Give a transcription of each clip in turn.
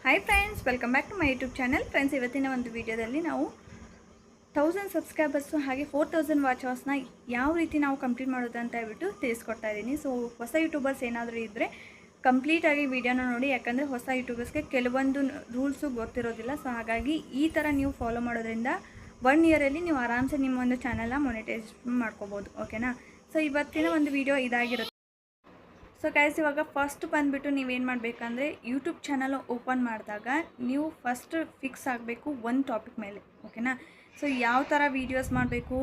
Hi friends, welcome back to my YouTube channel. Friends, ಇವತ್ತಿನ ಒಂದು ವಿಡಿಯೋದಲ್ಲಿ ನಾವು 1000 ಸಬ್ಸ್ಕ್ರೈಬರ್ಸು ಹಾಗೆ 4000 ವಾಚ್ ಅವರ್ಸ್ನ ಯಾವ ರೀತಿ ನಾವು ಕಂಪ್ಲೀಟ್ ಮಾಡೋದು ಅಂತ ಹೇಳ್ಬಿಟ್ಟು ತಿಳಿಸ್ಕೊಡ್ತಾ ಇದ್ದೀನಿ. ಸೊ ಹೊಸ ಯೂಟ್ಯೂಬರ್ಸ್ ಏನಾದರೂ ಇದ್ದರೆ ಕಂಪ್ಲೀಟಾಗಿ ವಿಡಿಯೋನ ನೋಡಿ, ಯಾಕಂದರೆ ಹೊಸ ಯೂಟ್ಯೂಬರ್ಸ್ಗೆ ಕೆಲವೊಂದು ರೂಲ್ಸು ಗೊತ್ತಿರೋದಿಲ್ಲ. ಸೊ ಹಾಗಾಗಿ ಈ ಥರ ನೀವು ಫಾಲೋ ಮಾಡೋದ್ರಿಂದ 1 ಇಯರಲ್ಲಿ ನೀವು ಆರಾಮ್ಸೆ ನಿಮ್ಮ ಒಂದು ಚಾನಲ್ನ ಮೊನಿಟೈಸ್ ಮಾಡ್ಕೋಬೋದು. ಓಕೆನಾ? ಸೊ ಇವತ್ತಿನ ಒಂದು ವಿಡಿಯೋ ಇದಾಗಿರುತ್ತೆ. ಸೊ ಗೈಸ್, ಇವಾಗ ಫಸ್ಟ್ ಬಂದುಬಿಟ್ಟು ನೀವೇನು ಮಾಡಬೇಕಂದ್ರೆ ಯೂಟ್ಯೂಬ್ ಚಾನಲ್ ಓಪನ್ ಮಾಡಿದಾಗ ನೀವು ಫಸ್ಟ್ ಫಿಕ್ಸ್ ಆಗಬೇಕು ಒಂದು ಟಾಪಿಕ್ ಮೇಲೆ. ಓಕೆನಾ? ಸೊ ಯಾವ ಥರ ವೀಡಿಯೋಸ್ ಮಾಡಬೇಕು,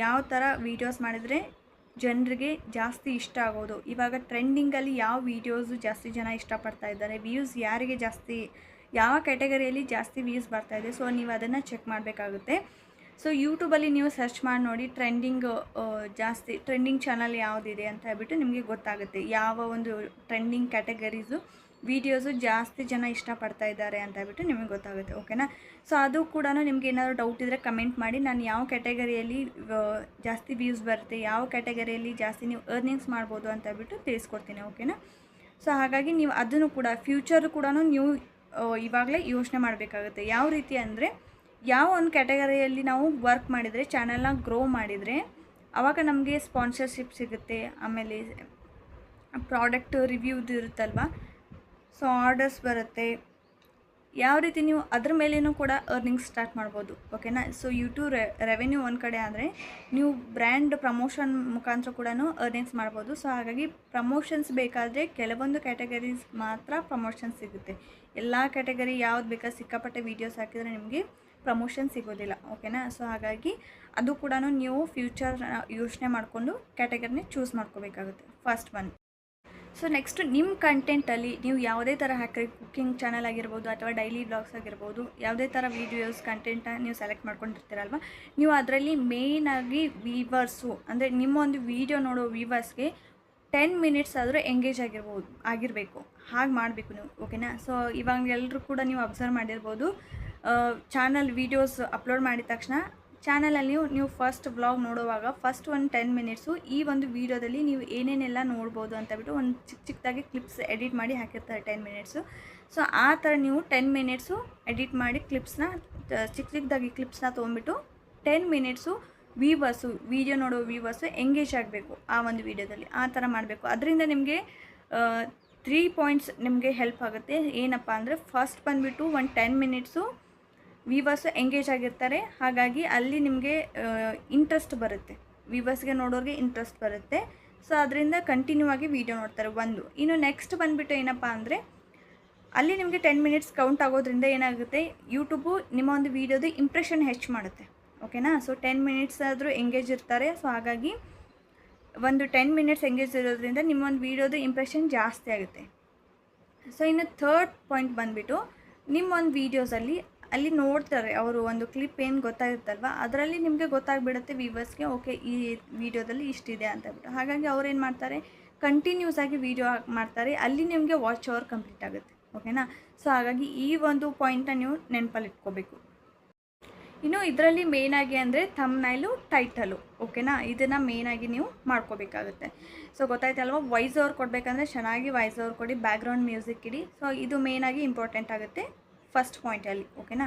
ಯಾವ ಥರ ವೀಡಿಯೋಸ್ ಮಾಡಿದರೆ ಜನರಿಗೆ ಜಾಸ್ತಿ ಇಷ್ಟ ಆಗೋದು, ಇವಾಗ ಟ್ರೆಂಡಿಂಗಲ್ಲಿ ಯಾವ ವೀಡಿಯೋಸು ಜಾಸ್ತಿ ಜನ ಇಷ್ಟಪಡ್ತಾ ಇದ್ದಾರೆ, ವ್ಯೂಸ್ ಯಾರಿಗೆ ಜಾಸ್ತಿ, ಯಾವ ಕ್ಯಾಟಗರಿಯಲ್ಲಿ ಜಾಸ್ತಿ ವ್ಯೂಸ್ ಬರ್ತಾಯಿದೆ, ಸೊ ನೀವು ಅದನ್ನು ಚೆಕ್ ಮಾಡಬೇಕಾಗುತ್ತೆ. ಸೊ ಯೂಟ್ಯೂಬಲ್ಲಿ ನೀವು ಸರ್ಚ್ ಮಾಡಿ ನೋಡಿ ಟ್ರೆಂಡಿಂಗ್ ಚಾನಲ್ ಯಾವುದಿದೆ ಅಂತ ಹೇಳ್ಬಿಟ್ಟು ನಿಮಗೆ ಗೊತ್ತಾಗುತ್ತೆ. ಯಾವ ಒಂದು ಟ್ರೆಂಡಿಂಗ್ ಕ್ಯಾಟಗರೀಸು ವೀಡಿಯೋಸು ಜಾಸ್ತಿ ಜನ ಇಷ್ಟಪಡ್ತಾ ಇದ್ದಾರೆ ಅಂತ ಹೇಳ್ಬಿಟ್ಟು ನಿಮಗೆ ಗೊತ್ತಾಗುತ್ತೆ. ಓಕೆನಾ? ಸೊ ಅದು ಕೂಡ ನಿಮಗೆ ಏನಾದರೂ ಡೌಟ್ ಇದ್ದರೆ ಕಮೆಂಟ್ ಮಾಡಿ. ನಾನು ಯಾವ ಕ್ಯಾಟಗರಿಯಲ್ಲಿ ಜಾಸ್ತಿ ವ್ಯೂಸ್ ಬರುತ್ತೆ, ಯಾವ ಕ್ಯಾಟಗರಿಯಲ್ಲಿ ಜಾಸ್ತಿ ನೀವು ಅರ್ನಿಂಗ್ಸ್ ಮಾಡ್ಬೋದು ಅಂತ ಹೇಳ್ಬಿಟ್ಟು ತಿಳಿಸ್ಕೊಡ್ತೀನಿ. ಓಕೆನಾ? ಸೊ ಹಾಗಾಗಿ ನೀವು ಅದನ್ನು ಕೂಡ ಫ್ಯೂಚರು ಕೂಡ ನೀವು ಇವಾಗಲೇ ಯೋಚನೆ ಮಾಡಬೇಕಾಗುತ್ತೆ. ಯಾವ ರೀತಿ ಅಂದರೆ, ಯಾವ ಒಂದು ಕ್ಯಾಟಗರಿಯಲ್ಲಿ ನಾವು ವರ್ಕ್ ಮಾಡಿದರೆ, ಚಾನಲ್ನ ಗ್ರೋ ಮಾಡಿದರೆ ಆವಾಗ ನಮಗೆ ಸ್ಪಾನ್ಸರ್ಶಿಪ್ ಸಿಗುತ್ತೆ, ಆಮೇಲೆ ಪ್ರಾಡಕ್ಟ್ ರಿವ್ಯೂದು ಇರುತ್ತಲ್ವ, ಸೊ ಆರ್ಡರ್ಸ್ ಬರುತ್ತೆ. ಯಾವ ರೀತಿ ನೀವು ಅದ್ರ ಮೇಲೇನೂ ಕೂಡ ಅರ್ನಿಂಗ್ಸ್ ಸ್ಟಾರ್ಟ್ ಮಾಡ್ಬೋದು. ಓಕೆನಾ? ಸೊ ಯೂಟ್ಯೂಬ್ ರೆವೆನ್ಯೂ ಒಂದು ಕಡೆ ಆದರೆ ನೀವು ಬ್ರ್ಯಾಂಡ್ ಪ್ರಮೋಷನ್ ಮುಖಾಂತರ ಕೂಡ ಅರ್ನಿಂಗ್ಸ್ ಮಾಡ್ಬೋದು. ಸೊ ಹಾಗಾಗಿ ಪ್ರಮೋಷನ್ಸ್ ಬೇಕಾದರೆ ಕೆಲವೊಂದು ಕ್ಯಾಟಗರೀಸ್ ಮಾತ್ರ ಪ್ರಮೋಷನ್ಸ್ ಸಿಗುತ್ತೆ. ಎಲ್ಲ ಕ್ಯಾಟಗರಿ ಯಾವ್ದು ಬೇಕಾದ್ರೆ ಸಿಕ್ಕಾಪಟ್ಟೆ ವೀಡಿಯೋಸ್ ಹಾಕಿದರೆ ನಿಮಗೆ ಪ್ರಮೋಷನ್ ಸಿಗೋದಿಲ್ಲ. ಓಕೆನಾ? ಸೊ ಹಾಗಾಗಿ ಅದು ಕೂಡ ನೀವು ಫ್ಯೂಚರ್ ಯೋಚನೆ ಮಾಡಿಕೊಂಡು ಕ್ಯಾಟಗರಿನೇ ಚೂಸ್ ಮಾಡ್ಕೋಬೇಕಾಗುತ್ತೆ. First one. ಸೊ ನೆಕ್ಸ್ಟು ನಿಮ್ಮ ಕಂಟೆಂಟಲ್ಲಿ ನೀವು ಯಾವುದೇ ಥರ ಹಾಕಿ, ಕುಕ್ಕಿಂಗ್ ಚಾನಲ್ ಆಗಿರ್ಬೋದು ಅಥವಾ ಡೈಲಿ ವ್ಲಾಗ್ಸ್ ಆಗಿರ್ಬೋದು, ಯಾವುದೇ ಥರ ವೀಡಿಯೋಸ್ ಕಂಟೆಂಟನ್ನ ನೀವು ಸೆಲೆಕ್ಟ್ ಮಾಡ್ಕೊಂಡಿರ್ತೀರಲ್ವ, ನೀವು ಅದರಲ್ಲಿ ಮೇಯ್ನಾಗಿ ವೀವರ್ಸು ಅಂದರೆ ನಿಮ್ಮ ಒಂದು ವೀಡಿಯೋ ನೋಡೋ ವೀವರ್ಸ್ಗೆ 10 ಮಿನಿಟ್ಸ್ ಆದರೂ ಎಂಗೇಜ್ ಆಗಿರಬೇಕು. ಹಾಗೆ ಮಾಡಬೇಕು ನೀವು. ಓಕೆನಾ? ಸೊ ಇವಾಗ ಎಲ್ಲರೂ ಕೂಡ ನೀವು ಅಬ್ಸರ್ವ್ ಮಾಡಿರ್ಬೋದು, ಚಾನಲ್ ವೀಡಿಯೋಸ್ ಅಪ್ಲೋಡ್ ಮಾಡಿದ ತಕ್ಷಣ ಚಾನಲಲ್ಲಿ ನೀವು ಫಸ್ಟ್ ವ್ಲಾಗ್ ನೋಡುವಾಗ ಫಸ್ಟ್ ಒಂದು 10 ಮಿನಿಟ್ಸು ಈ ಒಂದು ವೀಡಿಯೋದಲ್ಲಿ ನೀವು ಏನೇನೆಲ್ಲ ನೋಡ್ಬೋದು ಅಂತ ಬಿಟ್ಟು ಒಂದು ಚಿಕ್ಕದಾಗಿ ಕ್ಲಿಪ್ಸ್ ಎಡಿಟ್ ಮಾಡಿ ಹಾಕಿರ್ತಾರೆ 10 ಮಿನಿಟ್ಸು. ಸೊ ಆ ಥರ ನೀವು 10 ಮಿನಿಟ್ಸು ಎಡಿಟ್ ಮಾಡಿ ಕ್ಲಿಪ್ಸ್ನ ಚಿಕ್ಕದಾಗಿ ಕ್ಲಿಪ್ಸ್ನ ತೊಗೊಂಡ್ಬಿಟ್ಟು 10 ಮಿನಿಟ್ಸು ವೀಡಿಯೋ ನೋಡೋ ವ್ಯೂವರ್ಸು ಎಂಗೇಜ್ ಆಗಬೇಕು ಆ ಒಂದು ವೀಡಿಯೋದಲ್ಲಿ. ಆ ಥರ ಮಾಡಬೇಕು. ಅದರಿಂದ ನಿಮಗೆ 3 ಪಾಯಿಂಟ್ಸ್ ನಿಮಗೆ ಹೆಲ್ಪ್ ಆಗುತ್ತೆ. ಏನಪ್ಪ ಅಂದರೆ, ಫಸ್ಟ್ ಬಂದುಬಿಟ್ಟು ಒಂದು 10 ಮಿನಿಟ್ಸು ವ್ಯೂವರ್ಸು ಎಂಗೇಜ್ ಆಗಿರ್ತಾರೆ, ಹಾಗಾಗಿ ಅಲ್ಲಿ ನಿಮಗೆ ಇಂಟ್ರೆಸ್ಟ್ ಬರುತ್ತೆ, ವ್ಯೂವರ್ಸ್ಗೆ ನೋಡೋರಿಗೆ ಇಂಟ್ರೆಸ್ಟ್ ಬರುತ್ತೆ. ಸೊ ಅದರಿಂದ ಕಂಟಿನ್ಯೂ ಆಗಿ ವೀಡಿಯೋ ನೋಡ್ತಾರೆ ಒಂದು. ಇನ್ನು ನೆಕ್ಸ್ಟ್ ಬಂದುಬಿಟ್ಟು ಏನಪ್ಪ ಅಂದರೆ, ಅಲ್ಲಿ ನಿಮಗೆ 10 ಮಿನಿಟ್ಸ್ ಕೌಂಟ್ ಆಗೋದ್ರಿಂದ ಏನಾಗುತ್ತೆ, ಯೂಟ್ಯೂಬು ನಿಮ್ಮ ಒಂದು ವೀಡಿಯೋದು ಇಂಪ್ರೆಷನ್ ಹೆಚ್ಚು ಮಾಡುತ್ತೆ. ಓಕೆನಾ? ಸೊ 10 ಮಿನಿಟ್ಸ್ ಆದರೂ ಎಂಗೇಜ್ ಇರ್ತಾರೆ. ಸೊ ಹಾಗಾಗಿ ಒಂದು 10 ಮಿನಿಟ್ಸ್ ಎಂಗೇಜ್ ಇರೋದ್ರಿಂದ ನಿಮ್ಮ ಒಂದು ವೀಡಿಯೋದು ಇಂಪ್ರೆಷನ್ ಜಾಸ್ತಿ ಆಗುತ್ತೆ. ಸೊ ಇನ್ನು ಥರ್ಡ್ ಪಾಯಿಂಟ್ ಬಂದುಬಿಟ್ಟು, ನಿಮ್ಮ ಒಂದು ವೀಡಿಯೋಸಲ್ಲಿ ಅಲ್ಲಿ ನೋಡ್ತಾರೆ ಅವರು ಒಂದು ಕ್ಲಿಪ್ ಏನು ಗೊತ್ತಾಗಿರುತ್ತಲ್ವ, ಅದರಲ್ಲಿ ನಿಮಗೆ ಗೊತ್ತಾಗ್ಬಿಡುತ್ತೆ ವ್ಯೂವರ್ಸ್ಗೆ, ಓಕೆ ಈ ವಿಡಿಯೋದಲ್ಲಿ ಇಷ್ಟಿದೆ ಅಂತ ಹೇಳ್ಬಿಟ್ಟು. ಹಾಗಾಗಿ ಅವ್ರು ಏನು ಮಾಡ್ತಾರೆ, ಕಂಟಿನ್ಯೂಸ್ ಆಗಿ ವೀಡಿಯೋ ಮಾಡ್ತಾರೆ, ಅಲ್ಲಿ ನಿಮಗೆ ವಾಚ್ ಅವರ್ ಕಂಪ್ಲೀಟ್ ಆಗುತ್ತೆ. ಓಕೆನಾ? ಸೊ ಹಾಗಾಗಿ ಈ ಒಂದು ಪಾಯಿಂಟನ್ನ ನೀವು ನೆನಪಲ್ಲಿ ಇಟ್ಕೋಬೇಕು. ಇನ್ನು ಇದರಲ್ಲಿ ಮೇಯ್ನಾಗಿ ಅಂದರೆ ಥಂಬ್ನೈಲು, ಟೈಟಲು. ಓಕೆನಾ? ಇದನ್ನು ಮೇಯ್ನಾಗಿ ನೀವು ಮಾಡ್ಕೋಬೇಕಾಗುತ್ತೆ. ಸೊ ಗೊತ್ತಾಯ್ತಲ್ವ, ವಾಯ್ಸ್ ಓವರ್ ಕೊಡಬೇಕಂದ್ರೆ ಚೆನ್ನಾಗಿ ವಾಯ್ಸ್ ಓವರ್ ಕೊಡಿ, ಬ್ಯಾಕ್ಗ್ರೌಂಡ್ ಮ್ಯೂಸಿಕ್ ಇಡಿ. ಸೊ ಇದು ಮೇಯ್ನಾಗಿ ಇಂಪಾರ್ಟೆಂಟ್ ಆಗುತ್ತೆ ಫಸ್ಟ್ ಪಾಯಿಂಟಲ್ಲಿ. ಓಕೆನಾ?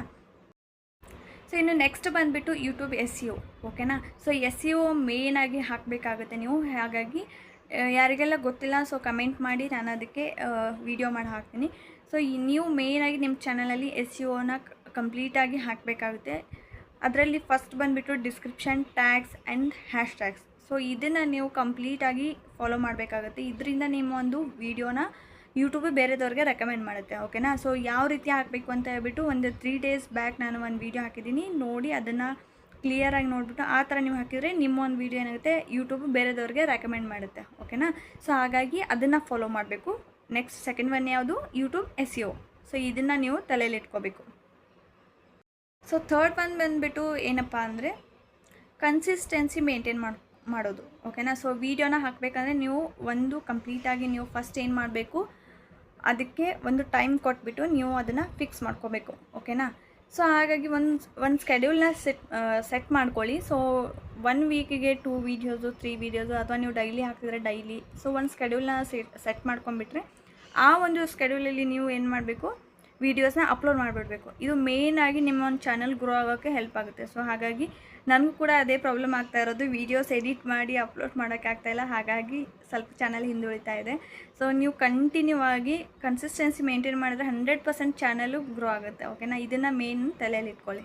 ಸೊ ಇನ್ನು ನೆಕ್ಸ್ಟ್ ಬಂದುಬಿಟ್ಟು ಯೂಟ್ಯೂಬ್ SEO. ಓಕೆನಾ? ಸೊ SEO ಮೇಯ್ನಾಗಿ ಹಾಕಬೇಕಾಗುತ್ತೆ ನೀವು. ಹಾಗಾಗಿ ಯಾರಿಗೆಲ್ಲ ಗೊತ್ತಿಲ್ಲ, ಸೊ ಕಮೆಂಟ್ ಮಾಡಿ, ನಾನು ಅದಕ್ಕೆ ವಿಡಿಯೋ ಮಾಡಿ ಹಾಕ್ತೀನಿ. ಸೊ ನೀವು ಮೇಯ್ನಾಗಿ ನಿಮ್ಮ ಚಾನಲಲ್ಲಿ SEOನ ಕಂಪ್ಲೀಟಾಗಿ ಹಾಕಬೇಕಾಗುತ್ತೆ. ಅದರಲ್ಲಿ ಫಸ್ಟ್ ಬಂದುಬಿಟ್ಟು ಡಿಸ್ಕ್ರಿಪ್ಷನ್, ಟ್ಯಾಗ್ಸ್ ಆ್ಯಂಡ್ ಹ್ಯಾಶ್ಟ್ಯಾಗ್ಸ್. ಸೊ ಇದನ್ನು ನೀವು ಕಂಪ್ಲೀಟಾಗಿ ಫಾಲೋ ಮಾಡಬೇಕಾಗುತ್ತೆ. ಇದರಿಂದ ನಿಮ್ಮ ಒಂದು ವೀಡಿಯೋನ ಯೂಟ್ಯೂಬ್ ಬೇರೆದವ್ರಿಗೆ ರೆಕಮೆಂಡ್ ಮಾಡುತ್ತೆ. ಓಕೆನಾ? ಸೊ ಯಾವ ರೀತಿ ಹಾಕಬೇಕು ಅಂತ ಹೇಳ್ಬಿಟ್ಟು ಒಂದು 3 ಡೇಸ್ ಬ್ಯಾಕ್ ನಾನು ಒಂದು ವೀಡಿಯೋ ಹಾಕಿದ್ದೀನಿ, ನೋಡಿ ಅದನ್ನು ಕ್ಲಿಯರಾಗಿ ನೋಡಿಬಿಟ್ಟು ಆ ಥರ ನೀವು ಹಾಕಿದರೆ ನಿಮ್ಮ ಒಂದು ವೀಡಿಯೋ ಏನಾಗುತ್ತೆ, ಯೂಟ್ಯೂಬ್ ಬೇರೆದವ್ರಿಗೆ ರೆಕಮೆಂಡ್ ಮಾಡುತ್ತೆ. ಓಕೆನಾ? ಸೊ ಹಾಗಾಗಿ ಅದನ್ನು ಫಾಲೋ ಮಾಡಬೇಕು. ನೆಕ್ಸ್ಟ್ ಸೆಕೆಂಡ್ ಒನ್ ಯಾವುದು, ಯೂಟ್ಯೂಬ್ SEO. ಸೊ ಇದನ್ನು ನೀವು ತಲೆಯಲ್ಲಿ ಇಟ್ಕೋಬೇಕು. ಸೊ ಥರ್ಡ್ ಒನ್ ಬಂದುಬಿಟ್ಟು ಏನಪ್ಪ ಅಂದರೆ, ಕನ್ಸಿಸ್ಟೆನ್ಸಿ ಮೇಂಟೈನ್ ಮಾಡೋದು. ಓಕೆನಾ? ಸೊ ವೀಡಿಯೋನ ಹಾಕಬೇಕಂದ್ರೆ ನೀವು ಒಂದು ಕಂಪ್ಲೀಟಾಗಿ ನೀವು ಫಸ್ಟ್ ಏನು ಮಾಡಬೇಕು, ಅದಕ್ಕೆ ಒಂದು ಟೈಮ್ ಕೊಟ್ಬಿಟ್ಟು ನೀವು ಅದನ್ನು ಫಿಕ್ಸ್ ಮಾಡ್ಕೋಬೇಕು. ಓಕೆನಾ? ಸೊ ಹಾಗಾಗಿ ಒಂದು ಸ್ಕೆಡ್ಯೂಲ್ನ ಸೆಟ್ ಮಾಡ್ಕೊಳ್ಳಿ. ಸೊ 1 ವೀಕಿಗೆ 2 ವೀಡಿಯೋಸು 3 ವೀಡಿಯೋಸು ಅಥವಾ ನೀವು ಡೈಲಿ ಹಾಕಿದ್ರೆ ಡೈಲಿ. ಸೊ ಒಂದು ಸ್ಕೆಡ್ಯೂಲ್ನ ಸೆಟ್ ಮಾಡ್ಕೊಂಡ್ಬಿಟ್ರೆ ಆ ಒಂದು ಸ್ಕೆಡ್ಯೂಲಲ್ಲಿ ನೀವು ಏನು ಮಾಡಬೇಕು, ವೀಡಿಯೋಸ್ನ ಅಪ್ಲೋಡ್ ಮಾಡಿಬಿಡಬೇಕು. ಇದು ಮೇಯ್ನಾಗಿ ನಿಮ್ಮ ಒಂದು ಚಾನಲ್ ಗ್ರೋ ಆಗೋಕ್ಕೆ ಹೆಲ್ಪ್ ಆಗುತ್ತೆ. ಸೊ ಹಾಗಾಗಿ ನನಗೂ ಕೂಡ ಅದೇ ಪ್ರಾಬ್ಲಮ್ ಆಗ್ತಾ ಇರೋದು, ವೀಡಿಯೋಸ್ ಎಡಿಟ್ ಮಾಡಿ ಅಪ್ಲೋಡ್ ಮಾಡೋಕ್ಕಾಗ್ತಾಯಿಲ್ಲ. ಹಾಗಾಗಿ ಸ್ವಲ್ಪ ಚಾನಲ್ ಹಿಂದುಳಿತಾ ಇದೆ. ಸೊ ನೀವು ಕಂಟಿನ್ಯೂ ಆಗಿ ಕನ್ಸಿಸ್ಟೆನ್ಸಿ ಮೇಂಟೈನ್ ಮಾಡಿದ್ರೆ 100% ಚಾನಲು ಗ್ರೋ ಆಗುತ್ತೆ. ಓಕೆನಾ, ಇದನ್ನು ಮೇನ್ ತಲೆಯಲ್ಲಿ ಇಟ್ಕೊಳ್ಳಿ.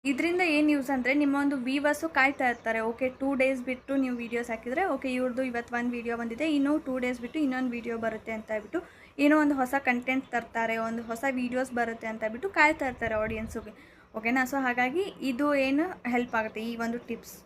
ಇದರಿಂದ ಏನು ಯೂಸ್ ಅಂದರೆ, ನಿಮ್ಮ ಒಂದು ವ್ಯೂವರ್ಸು ಕಾಯ್ತಾ ಇರ್ತಾರೆ. ಓಕೆ 2 ಡೇಸ್ ಬಿಟ್ಟು ನೀವು ವೀಡಿಯೋಸ್ ಹಾಕಿದರೆ, ಓಕೆ ಇವ್ರದ್ದು ಇವತ್ತು ಒಂದು ವೀಡಿಯೋ ಬಂದಿದೆ, ಇನ್ನೂ 2 ಡೇಸ್ ಬಿಟ್ಟು ಇನ್ನೊಂದು ವೀಡಿಯೋ ಬರುತ್ತೆ ಅಂತ ಹೇಳ್ಬಿಟ್ಟು ಏನೋ ಒಂದು ಹೊಸ ಕಂಟೆಂಟ್ ತರ್ತಾರೆ, ಒಂದು ಹೊಸ ವೀಡಿಯೋಸ್ ಬರುತ್ತೆ ಅಂತ ಹೇಳ್ಬಿಟ್ಟು ಕಾಯ್ತಾ ಇರ್ತಾರೆ ಆಡಿಯನ್ಸಿಗೆ. ಓಕೆನಾ, ಸೊ ಹಾಗಾಗಿ ಇದು ಏನು ಹೆಲ್ಪ್ ಆಗುತ್ತೆ ಈ ಒಂದು ಟಿಪ್ಸ್.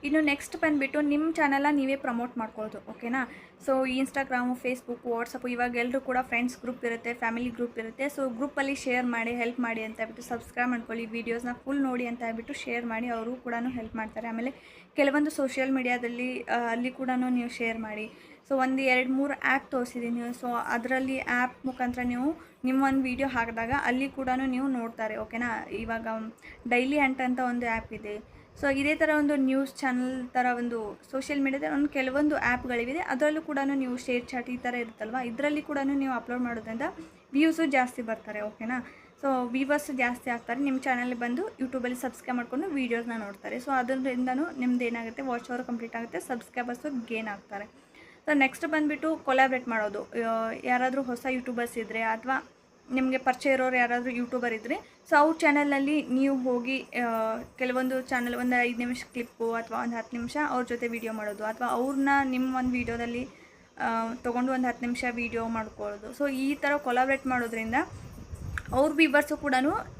ಇನ್ನು ನೆಕ್ಸ್ಟ್ ಬಂದುಬಿಟ್ಟು ನಿಮ್ಮ ಚಾನಲ್ನ ನೀವೇ ಪ್ರಮೋಟ್ ಮಾಡ್ಕೊಳ್ಳೋದು. ಓಕೆನಾ, ಸೊ ಇನ್ಸ್ಟಾಗ್ರಾಮು, ಫೇಸ್ಬುಕ್, ವಾಟ್ಸಪ್ಪು, ಇವಾಗ ಎಲ್ಲರೂ ಕೂಡ ಫ್ರೆಂಡ್ಸ್ ಗ್ರೂಪ್ ಇರುತ್ತೆ, ಫ್ಯಾಮಿಲಿ ಗ್ರೂಪ್ ಇರುತ್ತೆ. ಸೊ ಗ್ರೂಪಲ್ಲಿ ಶೇರ್ ಮಾಡಿ, ಹೆಲ್ಪ್ ಮಾಡಿ ಅಂತ ಹೇಳ್ಬಿಟ್ಟು ಸಬ್ಸ್ಕ್ರೈಬ್ ಮಾಡ್ಕೊಳ್ಳಿ, ವೀಡಿಯೋಸ್ನ ಫುಲ್ ನೋಡಿ ಅಂತ ಹೇಳ್ಬಿಟ್ಟು ಶೇರ್ ಮಾಡಿ, ಅವರು ಕೂಡ ಹೆಲ್ಪ್ ಮಾಡ್ತಾರೆ. ಆಮೇಲೆ ಕೆಲವೊಂದು ಸೋಷಿಯಲ್ ಮೀಡಿಯಾದಲ್ಲಿ ಅಲ್ಲಿ ಕೂಡ ನೀವು ಶೇರ್ ಮಾಡಿ. ಸೊ ಒಂದು 2-3 ಆ್ಯಪ್ ತೋರಿಸಿದ್ದೀನಿ. ಸೊ ಅದರಲ್ಲಿ ಆ್ಯಪ್ ಮುಖಾಂತರ ನೀವು ನಿಮ್ಮ ಒಂದು ವೀಡಿಯೋ ಹಾಕಿದಾಗ ಅಲ್ಲಿ ಕೂಡ ನೀವು ನೋಡ್ತಾರೆ. ಓಕೆನಾ, ಇವಾಗ ಡೈಲಿ ಹಂಟ್ ಅಂತ ಒಂದು ಆ್ಯಪ್ ಇದೆ. ಸೊ ಇದೇ ಥರ ಒಂದು ನ್ಯೂಸ್ ಚಾನಲ್ ಥರ ಒಂದು ಸೋಷಿಯಲ್ ಮೀಡಿಯಾದ ಒಂದು ಕೆಲವೊಂದು ಆ್ಯಪ್ಗಳಿವೆ, ಅದರಲ್ಲೂ ಕೂಡ ನೀವು ಶೇರ್ ಚಾಟ್ ಈ ಥರ ಇರುತ್ತಲ್ವ, ಇದರಲ್ಲಿ ಕೂಡ ನೀವು ಅಪ್ಲೋಡ್ ಮಾಡೋದ್ರಿಂದ ವ್ಯೂಸು ಜಾಸ್ತಿ ಬರ್ತಾರೆ. ಓಕೆನಾ, ಸೊ ವ್ಯೂವರ್ಸ್ ಜಾಸ್ತಿ ಆಗ್ತಾರೆ, ನಿಮ್ಮ ಚಾನಲ್ಗೆ ಬಂದು ಯೂಟ್ಯೂಬಲ್ಲಿ ಸಬ್ಸ್ಕ್ರೈಬ್ ಮಾಡ್ಕೊಂಡು ವೀಡಿಯೋಸ್ನ ನೋಡ್ತಾರೆ. ಸೊ ಅದರಿಂದನೂ ನಿಮ್ದು ಏನಾಗುತ್ತೆ, ವಾಚ್ ಅವರ್ ಕಂಪ್ಲೀಟ್ ಆಗುತ್ತೆ, ಸಬ್ಸ್ಕ್ರೈಬರ್ಸು ಗೇನ್ ಆಗ್ತಾರೆ. ಸೊ ನೆಕ್ಸ್ಟ್ ಬಂದುಬಿಟ್ಟು ಕೊಲಾಬ್ರೇಟ್ ಮಾಡೋದು. ಯಾರಾದರೂ ಹೊಸ ಯೂಟ್ಯೂಬರ್ಸ್ ಇದ್ದರೆ ಅಥವಾ ನಿಮಗೆ ಪರಿಚಯ ಇರೋರು ಯಾರಾದರೂ ಯೂಟ್ಯೂಬರ್ ಇದ್ದರೆ, ಸೊ ಅವ್ರ ಚಾನಲಲ್ಲಿ ನೀವು ಹೋಗಿ ಕೆಲವೊಂದು ಚಾನಲ್ ಒಂದು 5 ನಿಮಿಷ ಕ್ಲಿಪ್ಪು ಅಥವಾ ಒಂದು 10 ನಿಮಿಷ ಅವ್ರ ಜೊತೆ ವೀಡಿಯೋ ಮಾಡೋದು, ಅಥವಾ ಅವ್ರನ್ನ ನಿಮ್ಮ ಒಂದು ವೀಡಿಯೋದಲ್ಲಿ ತೊಗೊಂಡು ಒಂದು 10 ನಿಮಿಷ ವೀಡಿಯೋ ಮಾಡ್ಕೊಳ್ಳೋದು. ಸೊ ಈ ಥರ ಕೊಲಾಬ್ರೇಟ್ ಮಾಡೋದ್ರಿಂದ ಅವ್ರ ವ್ಯೂವರ್ಸು ಕೂಡ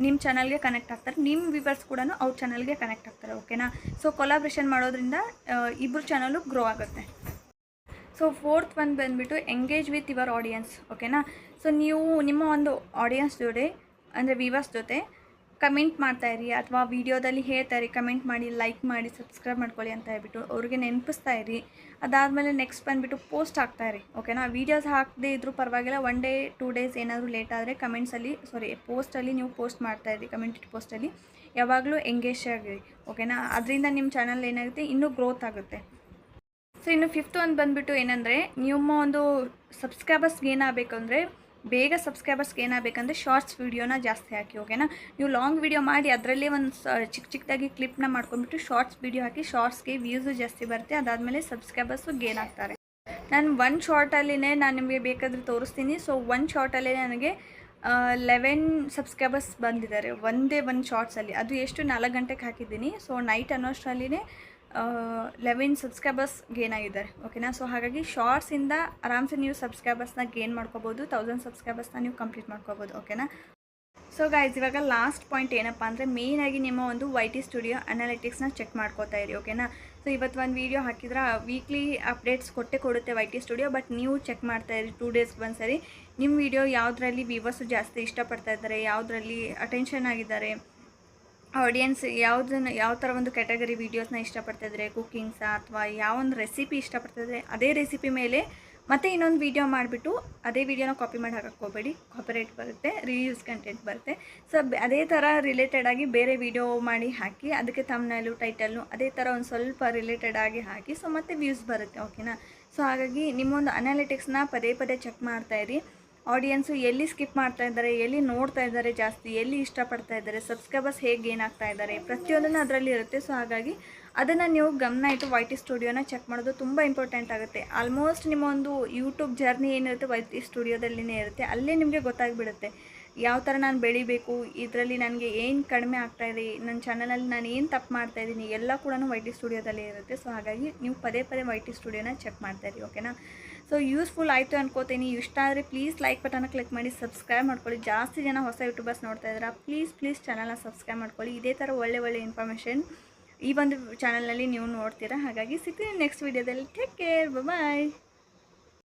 ನಿಮ್ಮ ಚಾನಲ್ಗೆ ಕನೆಕ್ಟ್ ಆಗ್ತಾರೆ, ನಿಮ್ಮ ವ್ಯೂವರ್ಸ್ ಕೂಡ ಅವ್ರ ಚಾನಲ್ಗೆ ಕನೆಕ್ಟ್ ಆಗ್ತಾರೆ. ಓಕೆನಾ, ಸೊ ಕೊಲಾಬ್ರೇಷನ್ ಮಾಡೋದ್ರಿಂದ ಇಬ್ಬರು ಚಾನಲು ಗ್ರೋ ಆಗುತ್ತೆ. ಸೊ ಫೋರ್ತ್ ಒಂದು ಬಂದುಬಿಟ್ಟು ಎಂಗೇಜ್ ವಿತ್ ಯುವರ್ ಆಡಿಯನ್ಸ್. ಓಕೆನಾ, ಸೊ ನೀವು ನಿಮ್ಮ ಒಂದು ಆಡಿಯನ್ಸ್ ಜೊತೆ ಅಂದರೆ ವ್ಯೂವರ್ಸ್ ಜೊತೆ ಕಮೆಂಟ್ ಮಾಡ್ತಾಯಿರಿ, ಅಥವಾ ವೀಡಿಯೋದಲ್ಲಿ ಹೇಳ್ತಾಯಿರಿ ಕಮೆಂಟ್ ಮಾಡಿ, ಲೈಕ್ ಮಾಡಿ, ಸಬ್ಸ್ಕ್ರೈಬ್ ಮಾಡ್ಕೊಳ್ಳಿ ಅಂತ ಹೇಳ್ಬಿಟ್ಟು ಅವ್ರಿಗೆ ನೆನಪಿಸ್ತಾ ಇರಿ. ಅದಾದಮೇಲೆ ನೆಕ್ಸ್ಟ್ ಬಂದುಬಿಟ್ಟು ಪೋಸ್ಟ್ ಹಾಕ್ತಾಯಿರಿ. ಓಕೆನಾ, ವೀಡಿಯೋಸ್ ಹಾಕದೇ ಇದ್ರೂ ಪರವಾಗಿಲ್ಲ, 1 ಡೇ 2 ಡೇಸ್ ಏನಾದರೂ ಲೇಟ್ ಆದರೆ ಪೋಸ್ಟಲ್ಲಿ ನೀವು ಪೋಸ್ಟ್ ಮಾಡ್ತಾಯಿರಿ. ಕಮ್ಯುನಿಟಿ ಪೋಸ್ಟಲ್ಲಿ ಯಾವಾಗಲೂ ಎಂಗೇಜ್ ಆಗಿರಿ. ಓಕೆನಾ, ಅದರಿಂದ ನಿಮ್ಮ ಚಾನಲ್ ಏನಾಗುತ್ತೆ, ಇನ್ನೂ ಗ್ರೋತ್ ಆಗುತ್ತೆ. ಸೊ ಇನ್ನು 5th ಒಂದು ಬಂದುಬಿಟ್ಟು ಏನಂದರೆ, ನಿಮ್ಮ ಒಂದು ಸಬ್ಸ್ಕ್ರೈಬರ್ಸ್ ಏನಾಗಬೇಕಂದ್ರೆ, ಬೇಗ ಸಬ್ಸ್ಕ್ರೈಬರ್ಸ್ಗೆ ಏನಾಗಬೇಕಂದ್ರೆ ಶಾರ್ಟ್ಸ್ ವೀಡಿಯೋನ ಜಾಸ್ತಿ ಹಾಕಿ. ಓಕೆನಾ, ನೀವು ಲಾಂಗ್ ವೀಡಿಯೋ ಮಾಡಿ ಅದರಲ್ಲೇ ಒಂದು ಚಿಕ್ಕದಾಗಿ ಕ್ಲಿಪ್ನ ಮಾಡ್ಕೊಂಡ್ಬಿಟ್ಟು ಶಾರ್ಟ್ಸ್ ವೀಡಿಯೋ ಹಾಕಿ, ಶಾರ್ಟ್ಸ್ಗೆ ವ್ಯೂಸು ಜಾಸ್ತಿ ಬರುತ್ತೆ, ಅದಾದಮೇಲೆ ಸಬ್ಸ್ಕ್ರೈಬರ್ಸು ಗೇನ್ ಆಗ್ತಾರೆ. ನಾನು 1 ಶಾರ್ಟಲ್ಲಿನೇ ನಾನು ನಿಮಗೆ ಬೇಕಾದರೆ ತೋರಿಸ್ತೀನಿ. ಸೊ 1 ಶಾರ್ಟಲ್ಲೇ ನನಗೆ 11 ಸಬ್ಸ್ಕ್ರೈಬರ್ಸ್ ಬಂದಿದ್ದಾರೆ, ಒಂದೇ ಒಂದು ಶಾರ್ಟ್ಸಲ್ಲಿ. ಅದು ಎಷ್ಟು 4 ಗಂಟೆಗೆ ಹಾಕಿದ್ದೀನಿ. ಸೊ ನೈಟ್ ಅನ್ನೋಷ್ಟರಲ್ಲಿನೇ 11 ಸಬ್ಸ್ಕ್ರೈಬರ್ಸ್ ಗೇನ್ ಆಗಿದ್ದಾರೆ. ಓಕೆನಾ, ಸೊ ಹಾಗಾಗಿ ಶಾರ್ಟ್ಸಿಂದ ಆರಾಮ್ಸೆ ನೀವು ಸಬ್ಸ್ಕ್ರೈಬರ್ಸ್ನ ಗೇನ್ ಮಾಡ್ಕೋಬೋದು, 1000 ಸಬ್ಸ್ಕ್ರೈಬರ್ಸ್ನ ನೀವು ಕಂಪ್ಲೀಟ್ ಮಾಡ್ಕೋಬೋದು. ಓಕೆನಾ, ಸೊ ಗೈಸ್ ಇವಾಗ ಲಾಸ್ಟ್ ಪಾಯಿಂಟ್ ಏನಪ್ಪ ಅಂದರೆ, ಮೇಯ್ನಾಗಿ ನಿಮ್ಮ ಒಂದು YT ಸ್ಟುಡಿಯೋ ಅನಾಲಿಟಿಕ್ಸ್ನ ಚೆಕ್ ಮಾಡ್ಕೋತಾ ಇರಿ. ಓಕೆನಾ, ಸೊ ಇವತ್ತು ಒಂದು ವೀಡಿಯೋ ಹಾಕಿದ್ರೆ ವೀಕ್ಲಿ ಅಪ್ಡೇಟ್ಸ್ ಕೊಡುತ್ತೆ YT ಸ್ಟುಡಿಯೋ, ಬಟ್ ನೀವು ಚೆಕ್ ಮಾಡ್ತಾಯಿರಿ 2 ಡೇಸ್ಗೆ ಒಂದ್ಸರಿ ನಿಮ್ಮ ವೀಡಿಯೋ ಯಾವುದರಲ್ಲಿ ವ್ಯೂವರ್ಸು ಜಾಸ್ತಿ ಇಷ್ಟಪಡ್ತಾ ಇದ್ದಾರೆ, ಯಾವುದರಲ್ಲಿ ಅಟೆನ್ಷನ್ ಆಗಿದ್ದಾರೆ, ಆಡಿಯನ್ಸ್ ಯಾವ ಥರ ಒಂದು ಕ್ಯಾಟಗರಿ ವೀಡಿಯೋಸ್ನ ಇಷ್ಟಪಡ್ತಾಯಿದ್ರೆ, ಕುಕ್ಕಿಂಗ್ಸಾ ಅಥವಾ ಯಾವೊಂದು ರೆಸಿಪಿ ಇಷ್ಟಪಡ್ತಾಯಿದ್ರೆ ಅದೇ ರೆಸಿಪಿ ಮೇಲೆ ಮತ್ತೆ ಇನ್ನೊಂದು ವೀಡಿಯೋ ಮಾಡಿಬಿಟ್ಟು ಅದೇ ವೀಡಿಯೋನ ಕಾಪಿ ಮಾಡಿ ಹಾಕಕ್ಕೆ ಹೋಗಬೇಡಿ, ಕಾಪಿರೈಟ್ ಬರುತ್ತೆ, ರೀಯೂಸ್ ಕಂಟೆಂಟ್ ಬರುತ್ತೆ. ಸೊ ಅದೇ ಥರ ರಿಲೇಟೆಡ್ ಆಗಿ ಬೇರೆ ವೀಡಿಯೋ ಮಾಡಿ ಹಾಕಿ, ಅದಕ್ಕೆ ಥಂಬ್ನೇಲು, ಟೈಟಲ್ಲು ಅದೇ ಥರ ಒಂದು ಸ್ವಲ್ಪ ರಿಲೇಟೆಡ್ ಆಗಿ ಹಾಕಿ, ಸೊ ಮತ್ತೆ ವ್ಯೂಸ್ ಬರುತ್ತೆ. ಓಕೆನಾ, ಸೊ ಹಾಗಾಗಿ ನಿಮ್ಮೊಂದು ಅನಾಲಿಟಿಕ್ಸ್ನ ಪದೇ ಚೆಕ್ ಮಾಡ್ತಾಯಿರಿ. ಆಡಿಯನ್ಸು ಎಲ್ಲಿ ಸ್ಕಿಪ್ ಮಾಡ್ತಾ ಇದ್ದಾರೆ, ಎಲ್ಲಿ ನೋಡ್ತಾ ಇದ್ದಾರೆ ಜಾಸ್ತಿ, ಎಲ್ಲಿ ಇಷ್ಟಪಡ್ತಾ ಇದ್ದಾರೆ, ಸಬ್ಸ್ಕ್ರೈಬರ್ಸ್ ಹೇಗೆ ಏನಾಗ್ತಾ ಇದ್ದಾರೆ, ಪ್ರತಿಯೊಂದನ್ನು ಅದರಲ್ಲಿ ಇರುತ್ತೆ. ಸೊ ಹಾಗಾಗಿ ಅದನ್ನು ನೀವು ಗಮನ ಇಟ್ಟು YT ಸ್ಟುಡಿಯೋನ ಚೆಕ್ ಮಾಡೋದು ತುಂಬ ಇಂಪಾರ್ಟೆಂಟ್ ಆಗುತ್ತೆ. ಆಲ್ಮೋಸ್ಟ್ ನಿಮ್ಮ ಒಂದು ಯೂಟ್ಯೂಬ್ ಜರ್ನಿ ಏನಿರುತ್ತೆ YT ಸ್ಟುಡಿಯೋದಲ್ಲಿನೇ ಇರುತ್ತೆ. ಅಲ್ಲೇ ನಿಮಗೆ ಗೊತ್ತಾಗ್ಬಿಡುತ್ತೆ ಯಾವ ಥರ ನಾನು ಬೆಳಿಬೇಕು, ಇದರಲ್ಲಿ ನನಗೆ ಏನು ಕಡಿಮೆ ಆಗ್ತಾಯಿದೆ, ನನ್ನ ಚಾನಲಲ್ಲಿ ನಾನು ಏನು ತಪ್ಪು ಮಾಡ್ತಾಯಿದ್ದೀನಿ, ಎಲ್ಲ ಕೂಡ YT ಸ್ಟುಡಿಯೋದಲ್ಲೇ ಇರುತ್ತೆ. ಸೊ ಹಾಗಾಗಿ ನೀವು ಪದೇ YT ಸ್ಟುಡಿಯೋನ ಚೆಕ್ ಮಾಡ್ತಾಯಿರಿ. ಓಕೆನಾ, ಸೊ ಯೂಸ್ಫುಲ್ ಆಯಿತು ಅನ್ಕೋತೀನಿ. ಇಷ್ಟ ಆದರೆ ಪ್ಲೀಸ್ ಲೈಕ್ ಬಟನ್ನ ಕ್ಲಿಕ್ ಮಾಡಿ, ಸಬ್ಸ್ಕ್ರೈಬ್ ಮಾಡ್ಕೊಳ್ಳಿ. ಜಾಸ್ತಿ ಜನ ಹೊಸ ಯೂಟ್ಯೂಬರ್ಸ್ ನೋಡ್ತಾ ಇದ್ದಾರೆ, ಪ್ಲೀಸ್ ಚಾನಲ್ನ ಸಬ್ಸ್ಕ್ರೈಬ್ ಮಾಡ್ಕೊಳ್ಳಿ. ಇದೇ ಥರ ಒಳ್ಳೆ ಇನ್ಫಾರ್ಮೇಷನ್ ಈ ಒಂದು ಚಾನಲ್ನಲ್ಲಿ ನೀವು ನೋಡ್ತೀರಾ. ಹಾಗಾಗಿ ಸಿಗ್ತೀನಿ ನೆಕ್ಸ್ಟ್ ವೀಡಿಯೋದಲ್ಲಿ. ಟೇಕ್ ಕೇರ್, ಬಾಯ್.